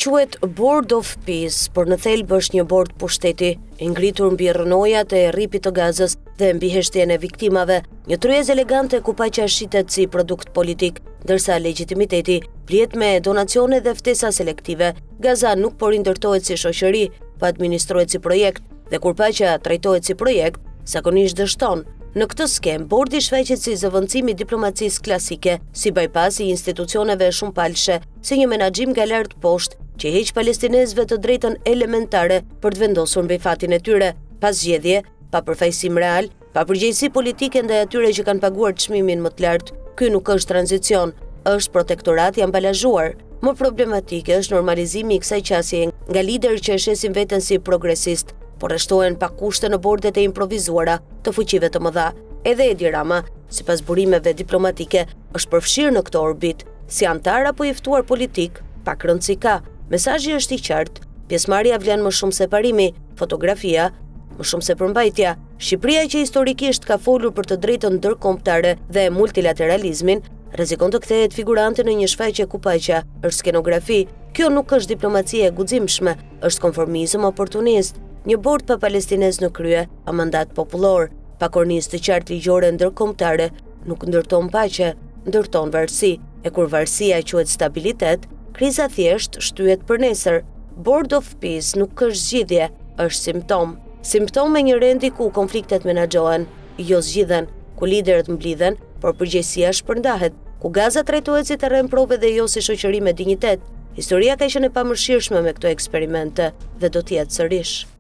quhet Board of Peace, por në thelb është një bord pushteti, i ngritur mbi rrënojat e rripit të Gazës dhe mbi heshtjen e viktimave, një tryezë elegante ku paqja shitet si produkt politik, ndërsa legitimiteti blihet me donacione dhe ftesa selektive. Gaza nuk po rindërtohet si shoqëri, po administrohet si projekt, dhe kur paqja trajtohet si projekt, zakonisht dështon. Në këtë skem, bordi shfaqet si zëvendësim i diplomacisë klasike, si bypass i institucioneve shumëpalëshe, si një menaxhim nga lart poshtë që heq palestinezëve të drejtën elementare për të vendosur mbi fatin e tyre, pas zgjedhje, pa përfaqësim real, pa përgjegjësi politike ndaj atyre që kanë paguar çmimin më të lartë. Ky nuk është tranzicion, është protektorat i ambalazhuar. Më problematike është normalizimi i kësaj qasje nga lider që shesin veten si progresist, por rreshtohen pa kushte në bordet e improvizuara të fuqive të mëdha. Edhe Edi Rama, sipas burimeve diplomatike, është përfshirë në këtë orbit, si antar apo i ftuar politik, pak rëndësi ka. Mesazhi është i qartë, pjesëmarrja vlen më shumë se parimi, fotografia më shumë se përmbajtja. Shqipëria që historikisht ka folur për të drejtën ndërkombëtare dhe multilateralizmin, rrezikon të kthehet figurante në një shfaqje ku paqja është skenografi. Kjo nuk është diplomacia e guximshme, është konformizëm oportunist. Një bord pa palestinez në krye, pa mandat popullor, pa kornizë të qartë ligjore ndërkombëtare, nuk ndërton paqe, ndërton varësi. E kur varësia quhet stabilitet, kriza thjesht shtyhet për nesër. Board of Peace nuk është zgjidhje, është simptom. Simptom me një rendi ku konfliktet menaxhohen, jo zgjidhen, ku liderët mblidhen, por përgjegjësia shpërndahet, ku Gaza trajtohet si terren prove dhe jo si shoqëri me dinjitet. Historia ka qenë e pamëshirshme me këto eksperimente dhe do të jetë sërish.